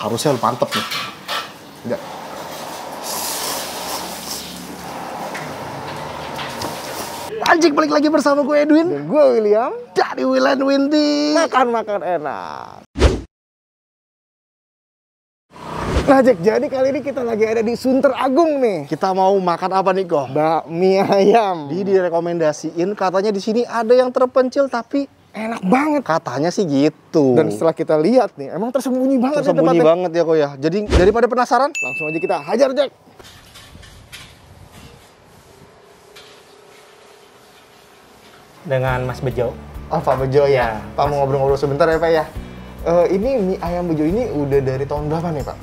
Harusnya mantep nih. Enggak. Anjing, balik lagi bersama gue Edwin Dan gue William dari Will and Windy. Makan enak. Nah Jack, jadi kali ini kita lagi ada di Sunter Agung nih. Kita mau makan apa nih, Ko? Bakmi ayam. Direkomendasiin katanya di sini ada yang terpencil tapi Enak banget. katanya sih gitu. Dan setelah kita lihat nih, emang tersembunyi banget sih tersembunyi tempatnya. banget ya, Ko ya. Jadi daripada penasaran, Langsung aja kita hajar Jack. Dengan Mas Bejo. Oh Pak Bejo ya. Ya, Pak mau ngobrol-ngobrol sebentar ya Pak ya. Ini mie ayam Bejo ini udah dari tahun berapa nih Pak?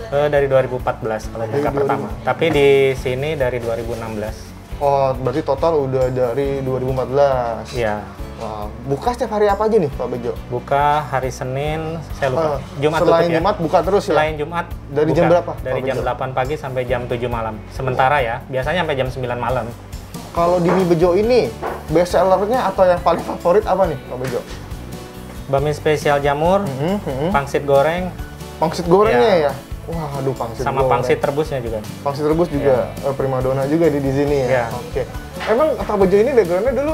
Dari 2014 kalau buka pertama. Tapi di sini dari 2016. Oh berarti total udah dari 2014. Iya. Wah, buka setiap hari apa aja nih Pak Bejo? Buka hari Senin, saya lupa. Jumat Selain tutup ya. Jumat buka terus ya? Selain Jumat. Dari buka. jam berapa, Dari Pak jam Bejo? 8 pagi sampai jam 7 malam. Sementara ya, biasanya sampai jam 9 malam. Kalau di mie Bejo ini, best sellernya atau yang paling favorit apa nih Pak Bejo? Bakmi spesial jamur, pangsit goreng, Pangsit gorengnya Ya. ya? Wah, aduh pangsit sama goreng. pangsit rebusnya juga. Pangsit rebus juga primadona juga di sini ya. Ya. Oke. Emang Pak Bejo ini backgroundnya dulu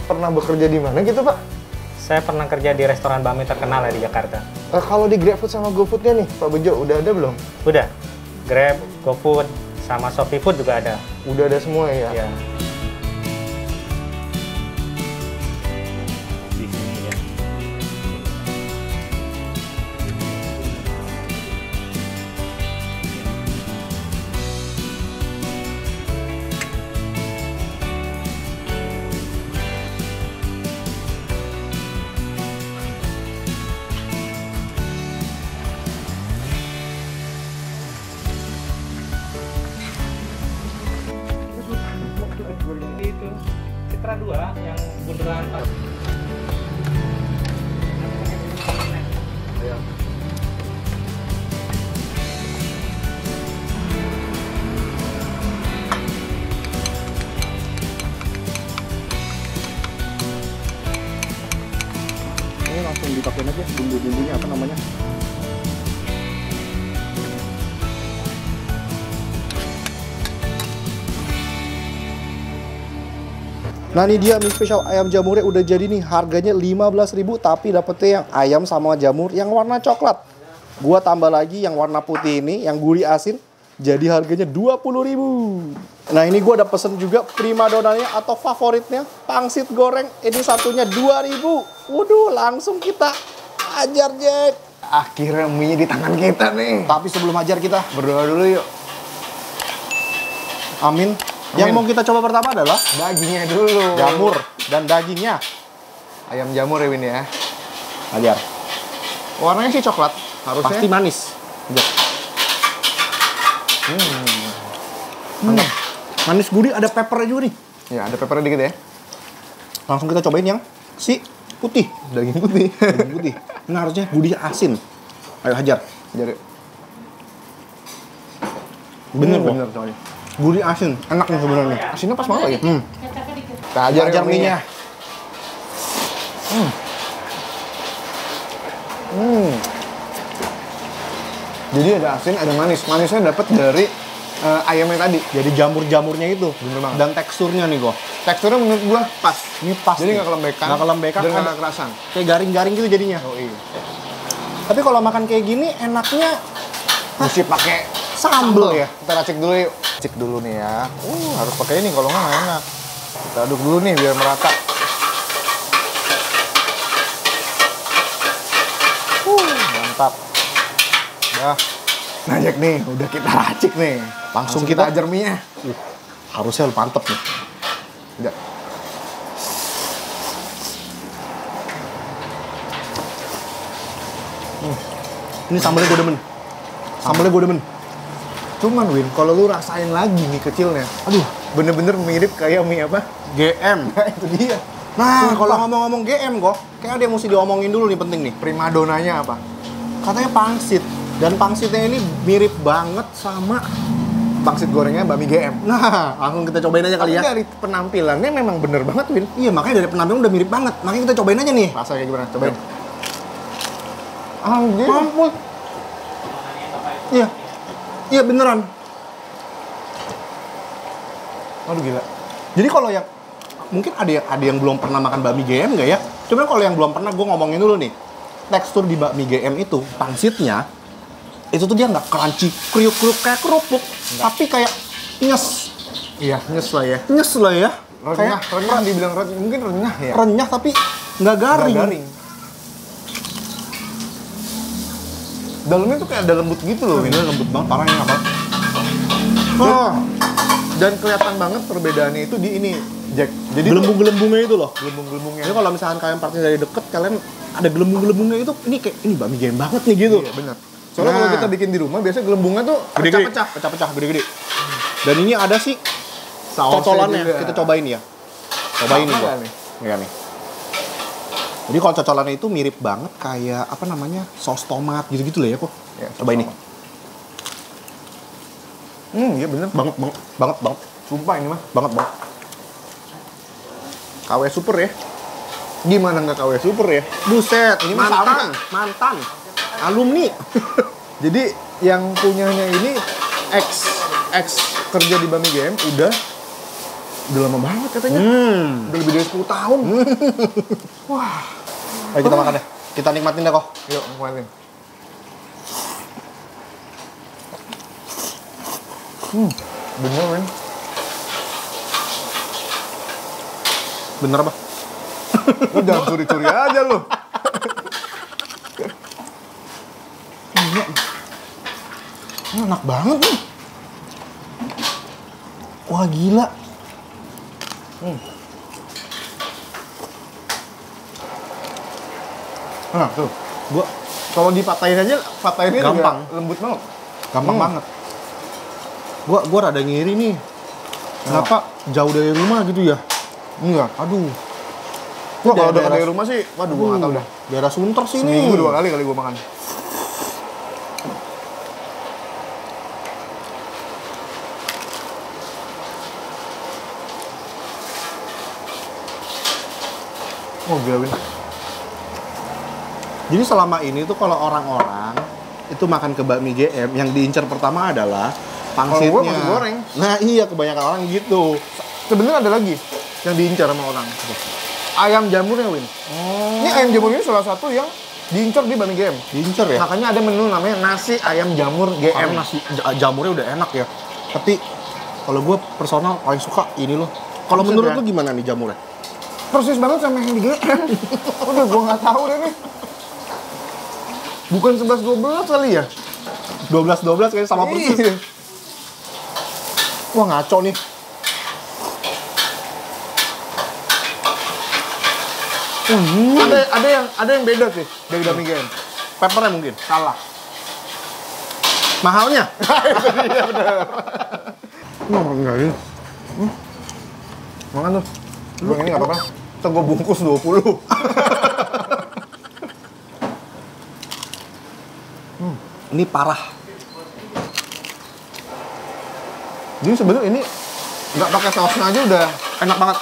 pernah bekerja di mana gitu Pak? Saya pernah kerja di restoran bakmi terkenal ya di Jakarta. Kalau di GrabFood sama GoFoodnya nih Pak Bejo udah ada belum? Udah, Grab, GoFood, sama Shopee Food juga ada. Udah ada semua ya? Ya. Di sini ya. Itu Citra 2 yang bundaran pas. Ini langsung dipakein aja bumbu-bumbunya apa namanya? nah ini dia mie spesial ayam jamurnya udah jadi nih. Harganya 15.000 tapi dapetnya yang ayam sama jamur yang warna coklat. Gua tambah lagi yang warna putih ini, yang gurih asin. Jadi harganya 20.000. Nah ini gua udah pesen juga primadonanya atau favoritnya, pangsit goreng. Ini satunya 2.000. Waduh, langsung kita ajar Jack. Akhirnya mie di tangan kita nih. Tapi sebelum ajar kita Berdoa dulu yuk. amin. Yang mau kita coba pertama adalah Dagingnya dulu. jamur dan dagingnya. Ayam jamur ya Win ya. Ajar. Warnanya sih coklat. Harusnya. Pasti manis. Ajar. Mantap. Manis gurih, ada peppernya juga nih. Ya ada peppernya dikit ya. Langsung kita cobain yang si putih. Daging putih. Daging putih. Ini harusnya gurih asin. Ayo hajar. Jadi Bener kok. bener soalnya. Gurih asin. Enak nih sebenarnya. Asinnya pas banget lagi. Kita Hajar ajar mie-nya. Jadi ada asin, ada manis. Manisnya dapat dari ayamnya tadi. Jadi jamur-jamurnya itu. Bener banget. Dan teksturnya nih kok. Teksturnya menurut gua pas. Ini pas. Jadi nih. nggak kelembekan. Nggak kelembekan. Dan ada- nggak kerasan. Kayak garing-garing gitu jadinya. Oh iya. Tapi kalau makan kayak gini enaknya Mesti pakai sambel ya. Kita racik dulu yuk. Racik dulu nih ya. Harus pakai ini kalau nggak enak. Kita aduk dulu nih biar merata. Mantap. Dah. Nah Jack nih, udah kita racik nih. Langsung kita kita- ajar mie-nya. Harusnya mantep nih. Udah. Ini sambelnya gue demen. Sambelnya gue demen. Cuman Win, kalau lu rasain lagi mie kecilnya, aduh, bener-bener mirip kayak mie apa? GM. Nah, itu dia. Nah, Sumpah. kalau ngomong-ngomong GM kok, kayak ada yang mesti diomongin dulu nih, penting nih. Primadonanya apa? Katanya pangsit. Dan pangsitnya ini mirip banget sama... Pangsit gorengnya bakmi GM. Nah, langsung kita cobain aja kali Tapi ya. dari penampilannya memang bener banget, Win. Iya, makanya dari penampilan udah mirip banget. Makanya kita cobain aja nih. Rasa kayak gimana? Cobain. Anjir. Ampun. Iya. Iya beneran. Aduh gila. Jadi kalau yang mungkin ada yang belum pernah makan bakmi GM nggak ya? Cuman kalau yang belum pernah, gue ngomongin dulu nih. Tekstur di bakmi GM itu, pangsitnya itu tuh dia nggak crunchy, kriuk-kriuk kayak kerupuk, tapi kayak nyes. Iya, nyes lah ya. Nyes lah ya. Renyah, renyah dibilang renyah, mungkin renyah ya. Renyah tapi nggak garing. Nggak garing. Dalamnya tuh kayak ada lembut gitu loh, Ini lembut banget, parah ini apa? Oh. Dan kelihatan banget perbedaannya itu di ini, Jack. Jadi Gelembung-gelembungnya itu loh. gelembung-gelembungnya. Jadi kalau misalkan kalian parkir dari deket, kalian ada gelembung-gelembungnya itu, ini bakmi GM banget nih gitu. Iya, benar. Soalnya Nah. kalau kita bikin di rumah, biasanya gelembungnya tuh Gede-gede, pecah-pecah. pecah-pecah, gede-gede. Dan ini ada sih Sausnya cocolannya, juga. kita cobain ya. Cobain nih, Sama Bro. nggak nih? Iya nih. Jadi kalau cocolannya itu mirip banget kayak apa namanya, saus tomat gitu-gitu lah ya kok. Ya, Cobain nih. Iya bener. Banget, banget, banget, banget, Sumpah ini mah. banget, banget. KW Super ya. Gimana nggak KW Super ya? Buset, ini mah Mantan. mantan, alumni. Jadi yang punyanya ini ex kerja di Bami GM udah lama banget katanya. Udah lebih dari 10 tahun. Wah. Ayo kita makan deh. Kita nikmatin deh kok. Yuk, nikmatin. Bener men. Bener apa? Lu jangan curi-curi aja lu. Enak banget nih. Wah gila. Nah, tuh. Gua Kalau dipatahin aja, patahinnya Gampang. juga lembut banget. gampang banget. Gua rada ngiri nih. Kenapa jauh dari rumah gitu ya? Iya. Aduh. Wah, kalau dekat daerah- dari rumah sih, waduh gua nggak tahu dah. Daerah Sunter sih Seminggu nih. 2 kali gua makan. Oh, gila Win. Jadi selama ini tuh kalau orang-orang itu makan ke bakmi GM yang diincar pertama adalah pangsitnya. Kalau gua masih goreng. Nah iya, kebanyakan orang gitu. Sebenarnya ada lagi yang diincar sama orang. Ayam jamurnya, Win. Ini ayam jamur ini salah satu yang diincar di Bami GM. Diincar ya? Makanya ada menu namanya nasi ayam jamur Karena GM. nasi jamurnya udah enak ya. Tapi kalau gue personal paling suka ini loh. Kalau Maksudnya? menurut lu gimana nih jamurnya? Persis banget sama yang di GM. Udah gua nggak tahu deh nih. Bukan 11-12 kali ya? 12-12 kayaknya sama persis. Iya. Wah ngaco nih. Ada yang beda sih dari Bami GM. Peppernya mungkin. Salah. Mahalnya? Iya benar. Enggak ini. Makan tuh. Lu ini nggak apa-apa. Ntar gua bungkus 20. Ini parah. Jadi sebenarnya ini nggak pakai sausnya aja udah Enak banget.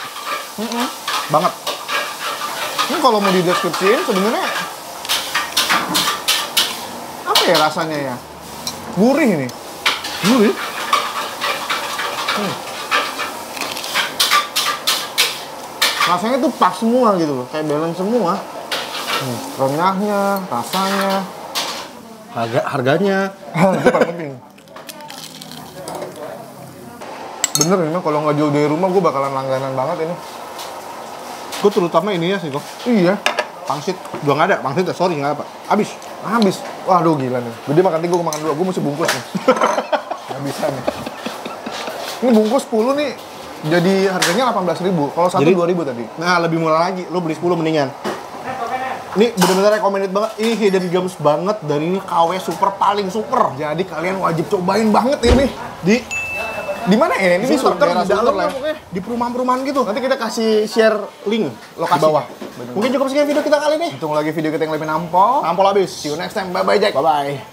Banget. ini kalau mau dideskripsiin sebenarnya apa ya rasanya ya? Gurih ini. Gurih. Rasanya tuh pas semua gitu loh, kayak balance semua. Renyahnya, rasanya, Harganya. itu paling penting. Bener ini mah, kalau nggak jauh dari rumah gue bakalan langganan banget ini. Gue terutama ini ya sih kok. Iya, Pangsit. Udah nggak ada. Pangsit ya, sorry nggak apa. Habis. habis. Waduh gila nih. Jadi makan 3, gue makan 2, gue mesti bungkus nih. Nggak bisa nih. Ini bungkus 10 nih, jadi harganya 18.000. Kalau satu Jadi- 2.000 tadi. Nah, lebih murah lagi. Lo beli 10 mendingan. Ini bener-bener recommended banget. Ini hidden gems banget. Dan ini KW super paling super. Jadi kalian wajib cobain banget ini. Di mana ya? Ini Sunter, Sunter, daerah di dalam Sunter lah lah. pokoknya. Di perumahan-perumahan gitu. Nanti kita kasih share Link lokasi di bawah. Bener. Mungkin cukup sekian video kita kali ini. Tunggu lagi video kita yang lebih nampol. Nampol habis. See you next time. Bye-bye, Jack. Bye-bye.